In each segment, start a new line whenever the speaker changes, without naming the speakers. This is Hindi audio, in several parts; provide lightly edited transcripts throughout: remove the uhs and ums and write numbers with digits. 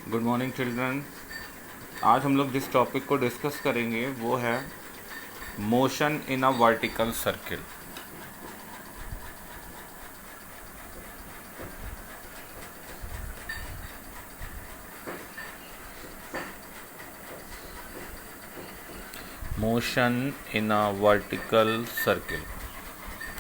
Good morning children. आज हम लोग जिस टॉपिक को डिस्कस करेंगे वो है motion in a vertical circle. Motion in a vertical circle,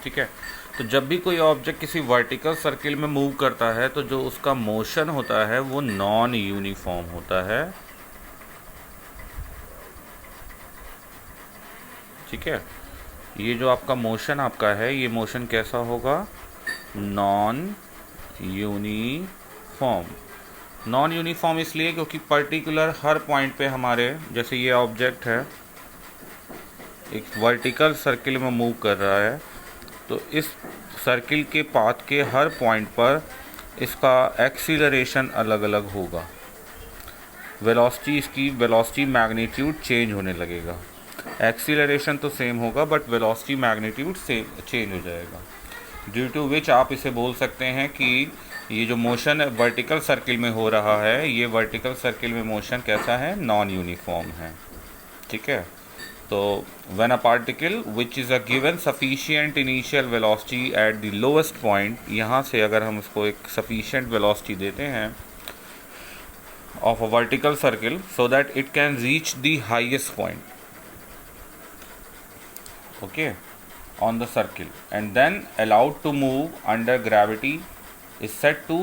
ठीक है। तो जब भी कोई ऑब्जेक्ट किसी वर्टिकल सर्किल में मूव करता है तो जो उसका मोशन होता है वो नॉन यूनिफॉर्म होता है, ठीक है। ये जो आपका मोशन आपका है, ये मोशन कैसा होगा? Non uniform. नॉन यूनिफॉर्म इसलिए क्योंकि पर्टिकुलर हर पॉइंट पे हमारे, जैसे ये ऑब्जेक्ट है एक वर्टिकल सर्किल में मूव कर रहा है, तो इस सर्किल के पाथ के हर पॉइंट पर इसका एक्सीलरेशन अलग अलग होगा। वेलोसिटी, इसकी वेलोसिटी मैग्नीट्यूड चेंज होने लगेगा। एक्सीलरेशन तो सेम होगा बट वेलोसिटी मैग्नीट्यूड से चेंज हो जाएगा, ड्यू टू विच आप इसे बोल सकते हैं कि ये जो मोशन वर्टिकल सर्किल में हो रहा है, ये वर्टिकल सर्किल में मोशन कैसा है? नॉन यूनिफॉर्म है, ठीक है। तो when a particle which is a given sufficient initial velocity at the lowest point, यहाँ से अगर हम इसको एक सफिशिएंट वेलोसिटी देते हैं of a vertical circle so that it can reach the highest point, okay, on the circle, and then allowed to move under gravity is said to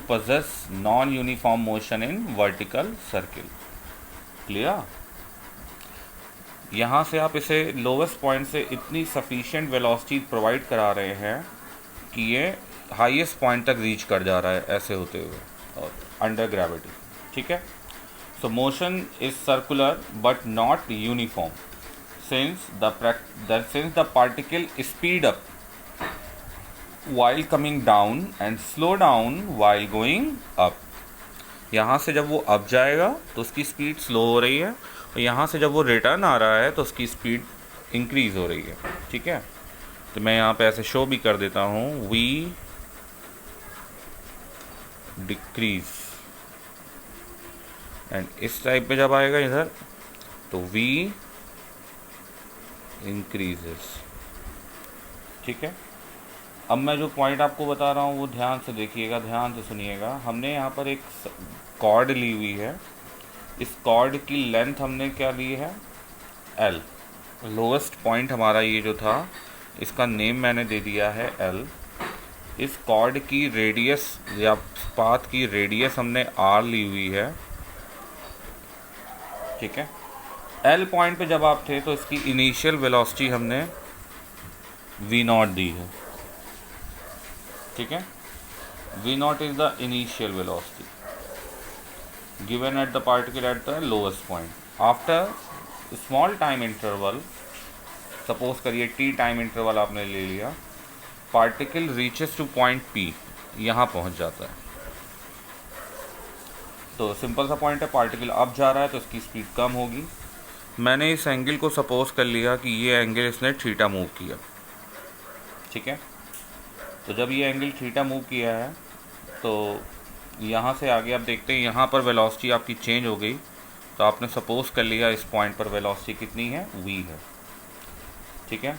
possess non-uniform motion in vertical circle. Clear? यहाँ से आप इसे लोवेस्ट पॉइंट से इतनी सफिशिएंट वेलोसिटी प्रोवाइड करा रहे हैं कि ये हाईएस्ट पॉइंट तक रीच कर जा रहा है ऐसे होते हुए अंडर ग्रेविटी, ठीक है। सो motion is circular but not uniform since the particle speed up while coming down and slow down while going up। यहाँ से जब वो अप जाएगा तो उसकी स्पीड स्लो हो रही है, और यहाँ से जब वो रिटर्न आ रहा है तो उसकी स्पीड इंक्रीज हो रही है, ठीक है। तो मैं यहाँ पे ऐसे शो भी कर देता हूँ, वी डिक्रीज, एंड इस टाइप पे जब आएगा इधर तो वी इंक्रीजेस, ठीक है। अब मैं जो पॉइंट आपको बता रहा हूँ वो ध्यान से देखिएगा, ध्यान से सुनिएगा। हमने यहाँ पर एक कॉर्ड ली हुई है, इस कॉर्ड की लेंथ हमने क्या ली है? एल। लोएस्ट पॉइंट हमारा ये जो था, इसका नेम मैंने दे दिया है एल। इस कॉर्ड की रेडियस या पाथ की रेडियस हमने आर ली हुई है, ठीक है। एल पॉइंट पे जब आप थे तो इसकी इनिशियल वेलोसिटी हमने वी नॉट दी है, ठीक है। V naught is the initial velocity given at the particle at the lowest point. After small time interval, suppose करिए टी टाइम इंटरवल आपने ले लिया, particle reaches to point P, यहाँ पहुँच जाता है। तो सिंपल सा पॉइंट है, पार्टिकल अप जा रहा है तो इसकी स्पीड कम होगी। मैंने इस एंगल को सपोज कर लिया कि ये एंगल इसने थीटा मूव किया, ठीक है। तो जब ये एंगल थीटा मूव किया है तो यहाँ से आगे आप देखते हैं यहाँ पर वेलोसिटी आपकी चेंज हो गई, तो आपने सपोज कर लिया इस पॉइंट पर वेलोसिटी कितनी है? वी है, ठीक है।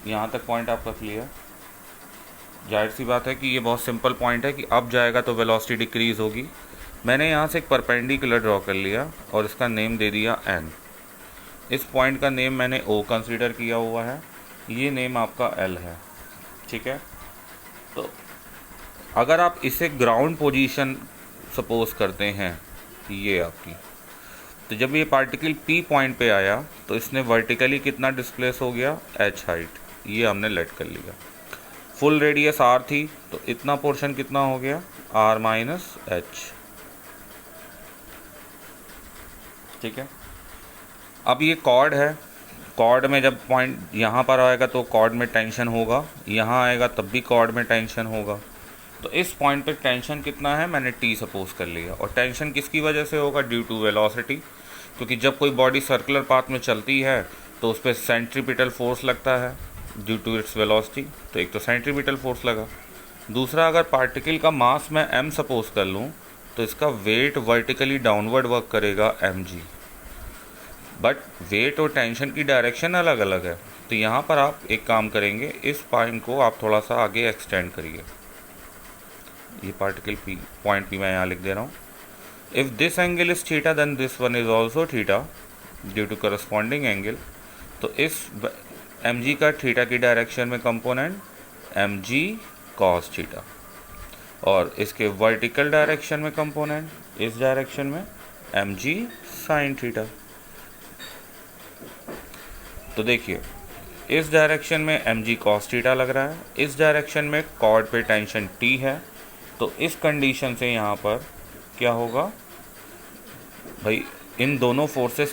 यहाँ तक पॉइंट आपका क्लियर? जाहिर सी बात है कि ये बहुत सिंपल पॉइंट है कि अप जाएगा तो वेलोसिटी डिक्रीज़ होगी। मैंने यहाँ से एक परपेंडिकुलर ड्रॉ कर लिया और इसका नेम दे दिया एन। इस पॉइंट का नेम मैंने ओ कंसीडर किया हुआ है, ये नेम आपका एल है, ठीक है। तो अगर आप इसे ग्राउंड पोजीशन सपोज करते हैं, ये आपकी, तो जब ये पार्टिकल पी पॉइंट पे आया तो इसने वर्टिकली कितना डिस्प्लेस हो गया? एच हाइट, ये हमने लेट कर लिया। फुल रेडियस आर थी तो इतना पोर्शन कितना हो गया? आर माइनस एच, ठीक है। अब ये कॉर्ड है, कॉर्ड में जब पॉइंट यहाँ पर आएगा तो कॉर्ड में टेंशन होगा, यहाँ आएगा तब भी कॉर्ड में टेंशन होगा। तो इस पॉइंट पे टेंशन कितना है? मैंने टी सपोज कर लिया। और टेंशन किसकी वजह से होगा? ड्यू टू वेलोसिटी, क्योंकि जब कोई बॉडी सर्कुलर पाथ में चलती है तो उस पर सेंट्रीपिटल फोर्स लगता है ड्यू टू इट्स वेलोसिटी। तो एक तो सेंट्रीपिटल फोर्स लगा, दूसरा, अगर पार्टिकल का मास मैं m सपोज कर लूँ तो इसका वेट वर्टिकली डाउनवर्ड वर्क करेगा mg, बट वेट और टेंशन की डायरेक्शन अलग अलग है। तो यहाँ पर आप एक काम करेंगे, इस पॉइंट को आप थोड़ा सा आगे एक्सटेंड करिए। ये पार्टिकल p, पॉइंट p मैं यहाँ लिख दे रहा हूँ। If this angle is theta then this one is also theta due to corresponding angle. तो इस mg का थीटा की डायरेक्शन में कंपोनेंट mg cos थीटा, और इसके वर्टिकल डायरेक्शन में कंपोनेंट इस डायरेक्शन में mg sin थीटा। तो देखिए, इस डायरेक्शन में mg cos थीटा लग रहा है, इस डायरेक्शन में कॉर्ड पे टेंशन T है। तो इस कंडीशन से यहाँ पर क्या होगा भाई, इन दोनों फोर्सेस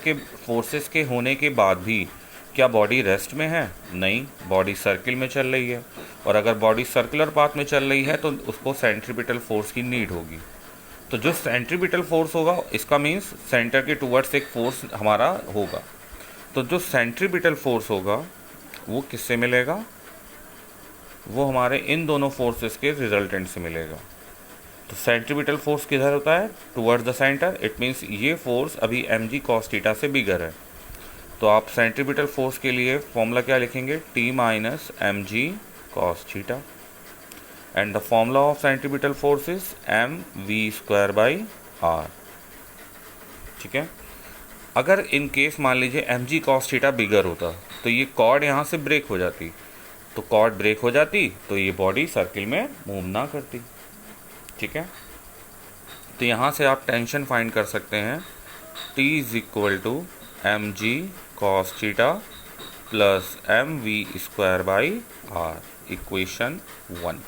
के होने के बाद भी क्या बॉडी रेस्ट में है? नहीं, बॉडी सर्किल में चल रही है, और अगर बॉडी सर्कुलर पाथ में चल रही है तो उसको सेंट्रीपिटल फोर्स की नीड होगी। तो जो सेंट्रीपिटल फोर्स होगा, इसका मीन्स सेंटर के टुवर्ड्स एक फोर्स हमारा होगा। तो जो सेंट्रीपिटल फोर्स होगा वो किससे मिलेगा? वो हमारे इन दोनों फोर्सेस के रिजल्टेंट से मिलेगा। तो सेंट्रीपिटल फोर्स किधर होता है? Towards the centre. It means ये फोर्स अभी mg cos थीटा से बिगर है। तो आप सेंट्रीपिटल फोर्स के लिए फॉर्मूला क्या लिखेंगे? T minus mg cos theta, and the formula of centripetal force is mv square by r। ठीक है। अगर इन केस मान लीजिए mg cos थीटा बिगर होता तो ये कॉर्ड यहाँ से ब्रेक हो जाती। तो कॉर्ड ब्रेक हो जाती तो ये बॉडी सर्किल में मूव ना करती। ठीक है। तो यहाँ से आप टेंशन फाइंड कर सकते हैं, T is equal to mg cos theta plus mv square by r, equation 1।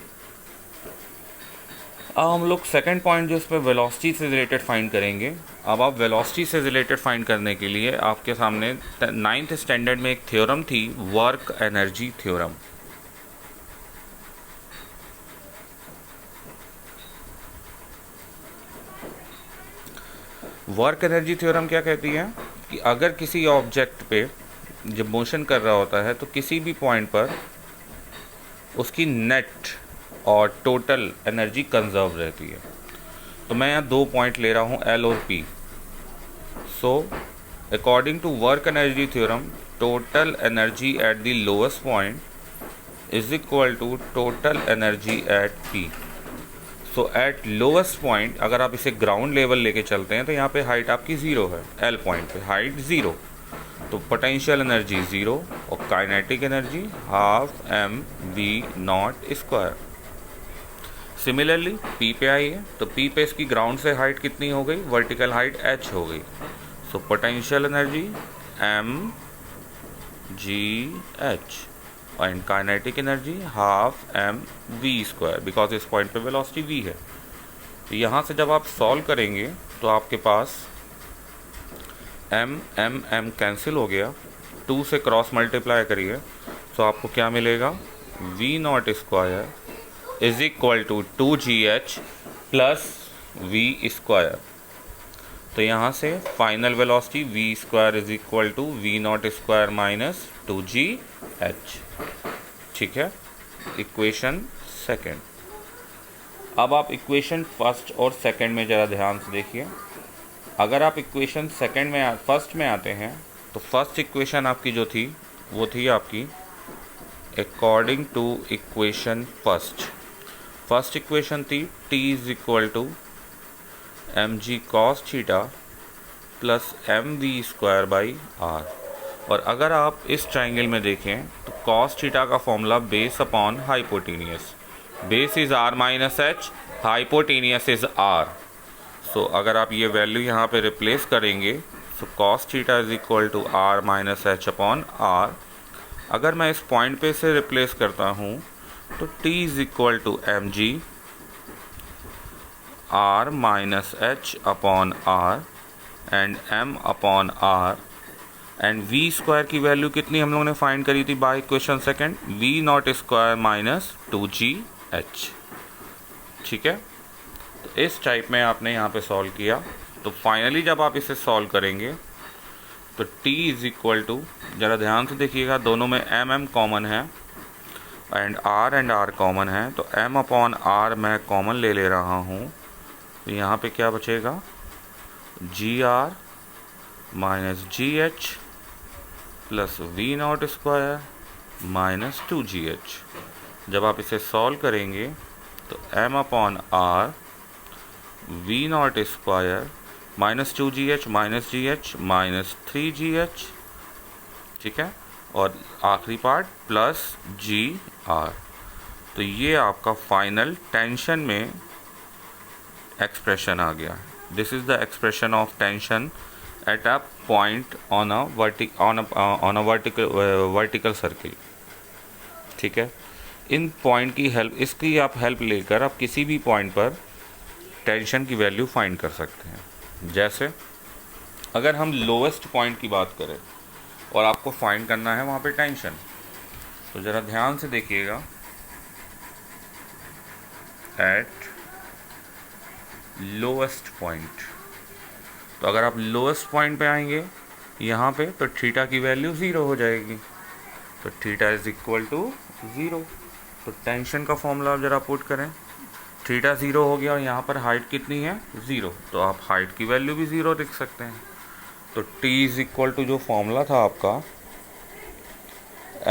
अब हम लोग सेकंड पॉइंट जो इस पर वेलोसिटी से रिलेटेड फाइंड करेंगे। अब आप वेलोसिटी से रिलेटेड फाइंड करने के लिए आपके सामने 9th स्टैंडर्ड में एक थ्योरम थी, work energy theorem. Work energy theorem क्या कहती है कि अगर किसी ऑब्जेक्ट पे जब मोशन कर रहा होता है तो किसी भी पॉइंट पर उसकी नेट और टोटल एनर्जी कंजर्व रहती है। तो मैं यहाँ 2 पॉइंट ले रहा हूँ, L और P। So according to work energy theorem, total energy at the lowest point is equal to total energy at P। So at lowest point अगर आप इसे ग्राउंड लेवल लेके चलते हैं तो यहाँ पे हाइट आपकी 0 है, L पॉइंट पे हाइट 0, तो पोटेंशियल एनर्जी 0 और kinetic energy half mv0 square. Similarly P पे आइए, तो P पे इसकी ग्राउंड से हाइट कितनी हो गई? वर्टिकल हाइट h हो गई। So potential energy mgh and kinetic energy half mv square, because इस पॉइंट पे वेलोसिटी v है। तो यहाँ से जब आप सॉल्व करेंगे तो आपके पास m कैंसिल हो गया, 2 से क्रॉस मल्टीप्लाई करिए तो आपको क्या मिलेगा? v0 square is equal to 2gh plus v square. तो यहाँ से final velocity v square is equal to v0 square minus 2gh। ठीक है, इक्वेशन सेकेंड। अब आप इक्वेशन फर्स्ट और सेकेंड में ज़रा ध्यान से देखिए। अगर आप इक्वेशन फर्स्ट में आते हैं तो फर्स्ट इक्वेशन आपकी जो थी वो थी आपकी according to equation first equation थी T is equal to mg cos theta plus mv square by r। और अगर आप इस ट्राइंगल में देखें तो cos थीटा का formula base upon hypotenuse, base is r minus h, hypotenuse is r। सो अगर आप ये वैल्यू यहाँ पे रिप्लेस करेंगे तो cos theta is equal to r minus h upon r। अगर मैं इस पॉइंट पे से रिप्लेस करता हूँ तो T is equal to mg r minus h upon r and m upon r, and v square की वैल्यू कितनी हम लोगों ने फाइंड करी थी by equation second? v0 square minus 2gh। ठीक है, तो इस टाइप में आपने यहाँ पे सॉल्व किया। तो फाइनली जब आप इसे सॉल्व करेंगे तो T इज इक्वल टू, ज़रा ध्यान से देखिएगा, दोनों में mm कॉमन है, एंड आर कॉमन है, तो m अपॉन आर मैं कॉमन ले रहा हूँ, तो यहाँ पे क्या बचेगा, G R minus G H plus V naught square minus 2GH। जब आप इसे सॉल्व करेंगे तो m upon R V naught square minus 2GH minus GH minus 3GH, ठीक है, और आखिरी पार्ट प्लस जी आर। तो ये आपका फाइनल टेंशन में एक्सप्रेशन आ गया। This is the expression of tension at a point on a vertical circle, ठीक है। इन पॉइंट की हेल्प, इसकी आप हेल्प लेकर आप किसी भी पॉइंट पर टेंशन की वैल्यू फाइंड कर सकते हैं। जैसे अगर हम लोएस्ट पॉइंट की बात करें और आपको फाइंड करना है वहाँ पे टेंशन, तो ज़रा ध्यान से देखिएगा, एट लोएस्ट पॉइंट। तो अगर आप लोएस्ट पॉइंट पे आएंगे यहाँ पे, तो थीटा की वैल्यू 0 हो जाएगी, तो थीटा इज इक्वल टू 0। तो टेंशन का फॉर्मूला आप ज़रा पुट करें, थीटा 0 हो गया और यहाँ पर हाइट कितनी है, 0, तो आप हाइट की वैल्यू भी 0 लिख सकते हैं। तो t इज इक्वल टू जो फॉर्मूला था आपका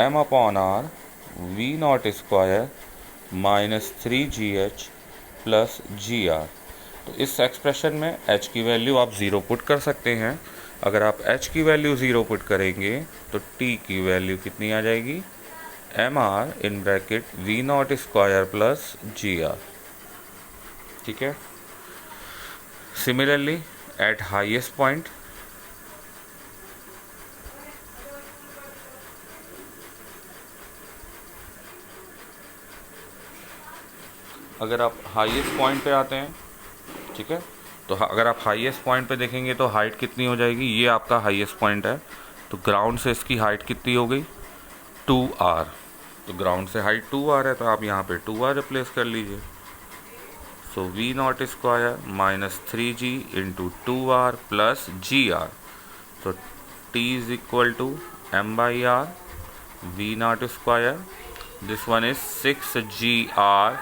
m upon R V naught square minus 3GH plus G R. तो इस एक्सप्रेशन में h की वैल्यू आप 0 पुट कर सकते हैं। अगर आप h की वैल्यू 0 पुट करेंगे तो t की वैल्यू कितनी आ जाएगी, M R in bracket V naught square plus G R, ठीक है। सिमिलरली एट हाईएस्ट पॉइंट, अगर आप हाईएस्ट पॉइंट पे आते हैं, ठीक है, तो अगर आप हाईएस्ट पॉइंट पे देखेंगे तो हाइट कितनी हो जाएगी, ये आपका हाईएस्ट पॉइंट है, तो ग्राउंड से इसकी हाइट कितनी हो गई, 2r। तो ग्राउंड से हाइट 2r है, तो आप यहाँ पे 2r रिप्लेस कर लीजिए। So V naught square minus 3g into 2r plus G R. तो t is equal to m by R V naught square, this one is 6gr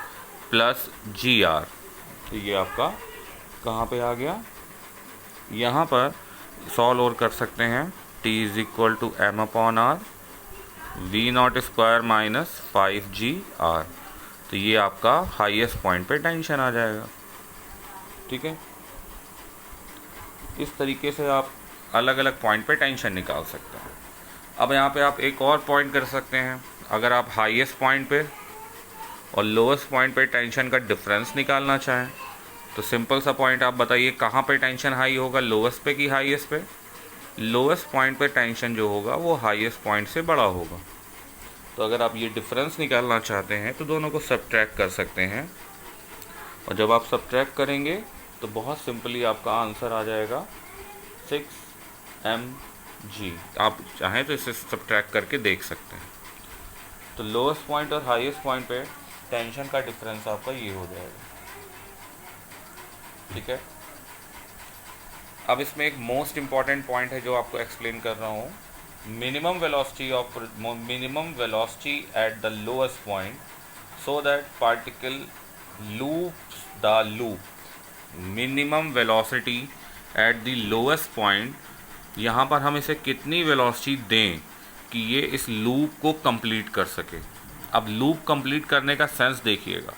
plus G R. तो ये आपका कहाँ पे आ गया, यहाँ पर सॉल्व और कर सकते हैं। t is equal to m upon R V naught square minus 5gr। तो ये आपका हाईएस्ट पॉइंट पे टेंशन आ जाएगा, ठीक है। इस तरीके से आप अलग अलग पॉइंट पे टेंशन निकाल सकते हैं। अब यहाँ पे आप एक और पॉइंट कर सकते हैं, अगर आप हाईएस्ट पॉइंट पे और लोएस्ट पॉइंट पे टेंशन का डिफरेंस निकालना चाहें, तो सिंपल सा पॉइंट आप बताइए कहाँ पे टेंशन हाई होगा, लोएस्ट पे कि हाईएस्ट पे। लोएस्ट पॉइंट पे टेंशन जो होगा वो हाईएस्ट पॉइंट से बड़ा होगा। तो अगर आप ये डिफरेंस निकालना चाहते हैं तो दोनों को सब्ट्रैक्ट कर सकते हैं, और जब आप सब्ट्रैक्ट करेंगे तो बहुत सिंपली आपका आंसर आ जाएगा 6mg। आप चाहें तो इसे सब्ट्रैक्ट करके देख सकते हैं। तो लोएस्ट पॉइंट और हाईएस्ट पॉइंट पे टेंशन का डिफरेंस आपका ये हो जाएगा, ठीक है। अब इसमें एक मोस्ट इम्पॉर्टेंट पॉइंट है जो आपको एक्सप्लेन कर रहा हूँ, minimum velocity at the lowest point so that particle loops the loop। minimum velocity at the lowest point, यहाँ पर हम इसे कितनी वेलोसिटी दें कि ये इस लूप को कंप्लीट कर सके। अब लूप कंप्लीट करने का सेंस देखिएगा,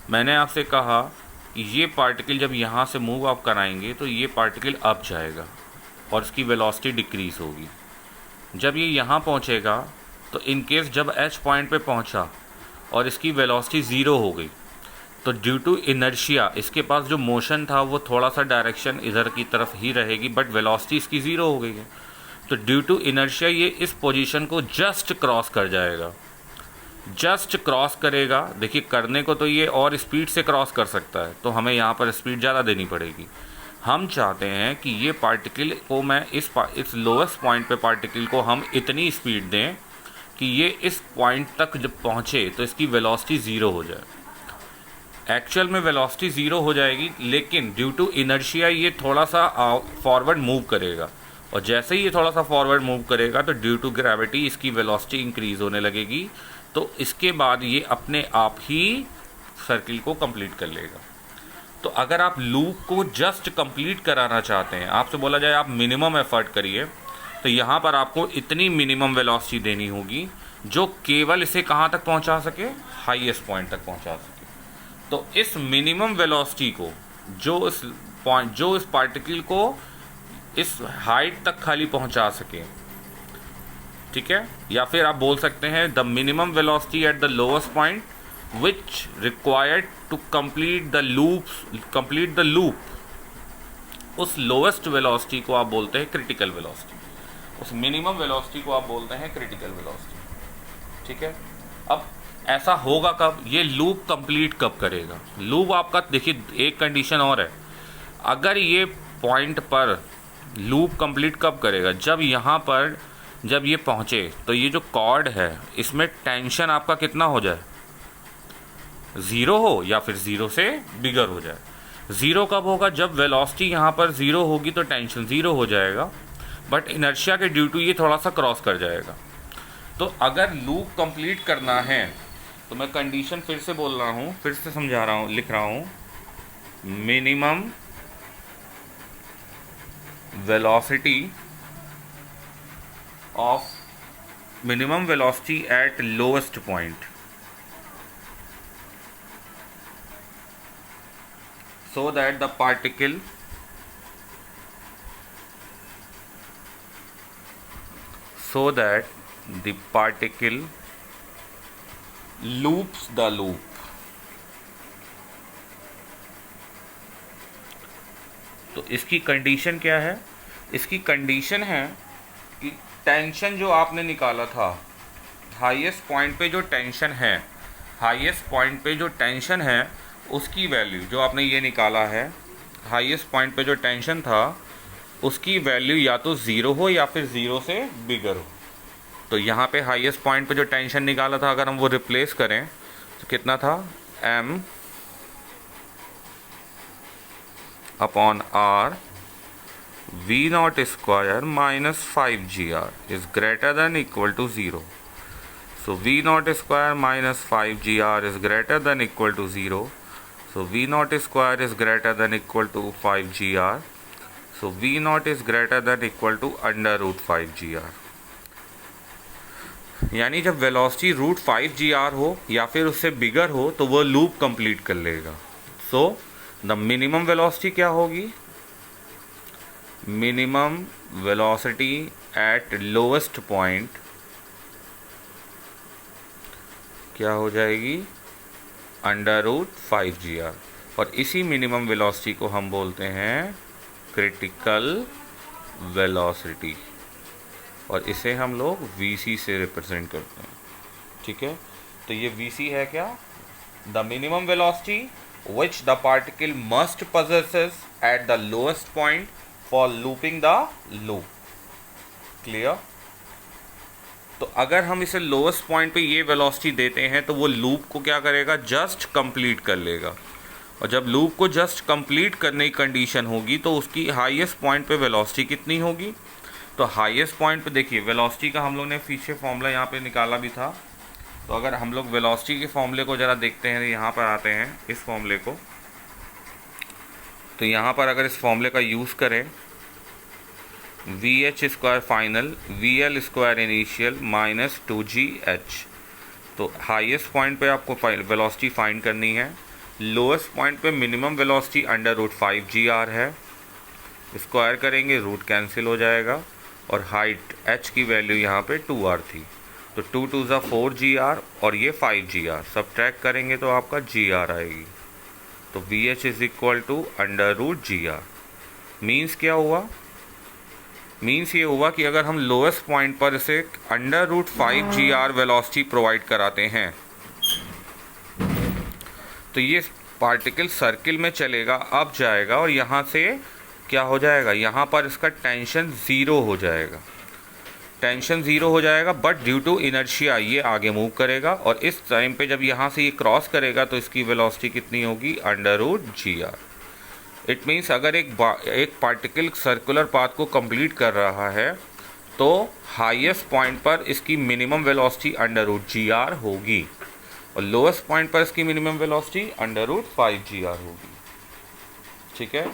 मैंने आपसे कहा कि ये पार्टिकल जब यहाँ से मूव अप कराएंगे तो ये पार्टिकल अप जाएगा और इसकी वेलोसिटी डिक्रीज़ होगी। जब ये यहाँ पहुँचेगा तो इन केस जब एच पॉइंट पे पहुँचा और इसकी वेलोसिटी 0 हो गई, तो ड्यू टू इनर्शिया इसके पास जो मोशन था वो थोड़ा सा डायरेक्शन इधर की तरफ ही रहेगी, बट वेलोसिटी इसकी 0 हो गई है। तो ड्यू टू इनर्शिया ये इस पोजीशन को जस्ट क्रॉस कर जाएगा, जस्ट क्रॉस करेगा। देखिए करने को तो ये और स्पीड से क्रॉस कर सकता है, तो हमें यहाँ पर स्पीड ज़्यादा देनी पड़ेगी। हम चाहते हैं कि ये पार्टिकल को मैं इस लोएस्ट पॉइंट पे पार्टिकल को हम इतनी स्पीड दें कि ये इस पॉइंट तक जब पहुँचे तो इसकी वेलोसिटी 0 हो जाए। एक्चुअल में वेलोसिटी 0 हो जाएगी, लेकिन ड्यू टू इनर्शिया ये थोड़ा सा फॉरवर्ड मूव करेगा, और जैसे ही ये थोड़ा सा फॉरवर्ड मूव करेगा तो ड्यू टू ग्रेविटी इसकी वेलोसिटी इंक्रीज़ होने लगेगी। तो इसके बाद ये अपने आप ही सर्किल को कंप्लीट कर लेगा। तो अगर आप लूप को जस्ट कंप्लीट कराना चाहते हैं, आपसे बोला जाए आप मिनिमम एफर्ट करिए, तो यहाँ पर आपको इतनी मिनिमम वेलोसिटी देनी होगी जो केवल इसे कहाँ तक पहुँचा सके, हाईएस्ट पॉइंट तक पहुँचा सके। तो इस मिनिमम वेलोसिटी को जो इस पार्टिकल को इस हाइट तक खाली पहुँचा सके, ठीक है, या फिर आप बोल सकते हैं the minimum velocity at the lowest point which required to complete the loop, उस लोएस्ट वेलोसिटी को आप बोलते हैं क्रिटिकल वेलोसिटी, उस मिनिमम वेलोसिटी को आप बोलते हैं क्रिटिकल वेलोसिटी। ठीक है, अब ऐसा होगा कब, ये लूप कंप्लीट कब करेगा। लूप आपका देखिए एक कंडीशन और है, अगर ये पॉइंट पर लूप कंप्लीट कब करेगा, जब ये पहुँचे तो ये जो कॉर्ड है इसमें टेंशन आपका कितना हो जाए, 0 हो या फिर 0 से बिगर हो जाए। 0 कब होगा, जब वेलोसिटी यहाँ पर 0 होगी तो टेंशन 0 हो जाएगा, बट इनर्शिया के ड्यू टू ये थोड़ा सा क्रॉस कर जाएगा। तो अगर लूप कंप्लीट करना है तो मैं कंडीशन फिर से बोल रहा हूँ, फिर से समझा रहा हूँ, लिख रहा हूँ, minimum velocity at lowest point, so that the particle loops the loop। तो इसकी कंडीशन क्या है, इसकी कंडीशन है कि टेंशन जो आपने निकाला था, हाईएस्ट पॉइंट पे जो टेंशन है उसकी वैल्यू जो आपने ये निकाला है, हाईएस्ट पॉइंट पे जो टेंशन था उसकी वैल्यू या तो 0 हो या फिर 0 से बिगर हो। तो यहाँ पे हाईएस्ट पॉइंट पे जो टेंशन निकाला था अगर हम वो रिप्लेस करें तो कितना था, m upon r v0 square minus 5gr is greater than equal to 0। So v0 square minus 5gr is greater than equal to 0। So V0 square is greater than equal to 5gr. So V0 is greater than equal to under root 5gr. यानी जब वेलोसिटी रूट 5gr हो या फिर उससे बिगर हो तो वो लूप कंप्लीट कर लेगा। सो द मिनिमम वेलोसिटी क्या होगी, minimum velocity at lowest point क्या हो जाएगी, अंडर रूट 5gr, और इसी मिनिमम वेलोसिटी को हम बोलते हैं क्रिटिकल वेलोसिटी, और इसे हम लोग vc से रिप्रेजेंट करते हैं। ठीक है, तो ये vc है क्या, the minimum velocity which the particle must possesses eight the lowest point for looping the loop. Clear. तो अगर हम इसे लोएस्ट पॉइंट पे ये वेलोसिटी देते हैं तो वो लूप को क्या करेगा, जस्ट कंप्लीट कर लेगा, और जब लूप को जस्ट कंप्लीट करने की कंडीशन होगी तो उसकी हाईएस्ट पॉइंट पे वेलोसिटी कितनी होगी। तो हाईएस्ट पॉइंट पे देखिए वेलोसिटी का हम लोग ने पीछे फॉर्मूला यहाँ पे निकाला भी था, तो अगर हम लोग वेलोसिटी के फॉर्मूले को ज़रा देखते हैं, यहाँ पर आते हैं इस फॉर्मूले को, तो यहाँ पर अगर इस फॉर्मूले का यूज़ करें, VH square final VL square initial minus 2GH, तो हाईएस्ट पॉइंट पे आपको वेलोसिटी फाइंड करनी है, लोएस्ट पॉइंट पे minimum velocity under root 5gr है, स्क्वायर करेंगे रूट कैंसिल हो जाएगा, और हाइट h की वैल्यू यहाँ पे 2r थी, तो 2 2 ज़ा 4gr और ये 5gr, सब्ट्रैक्ट करेंगे तो आपका gr आएगी, तो VH is equal to under root gr। Means क्या हुआ, मीन्स ये हुआ कि अगर हम लोएस्ट पॉइंट पर इसे under root 5gr velocity provide कराते हैं तो ये पार्टिकल सर्किल में चलेगा, अब जाएगा और यहाँ से क्या हो जाएगा, यहाँ पर इसका टेंशन 0 हो जाएगा, टेंशन 0 हो जाएगा, बट ड्यू टू इनर्शिया ये आगे मूव करेगा, और इस टाइम पे जब यहाँ से ये क्रॉस करेगा तो इसकी वेलोसिटी कितनी होगी, under root gr। It means अगर एक पार्टिकल सर्कुलर पाथ को कंप्लीट कर रहा है तो हाईएस्ट पॉइंट पर इसकी मिनिमम वेलोसिटी √GR होगी और लोएस्ट पॉइंट पर इसकी मिनिमम वेलोसिटी √5GR होगी। ठीक है,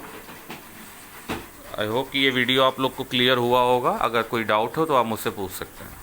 आई होप कि ये वीडियो आप लोग को क्लियर हुआ होगा। अगर कोई डाउट हो तो आप मुझसे पूछ सकते हैं।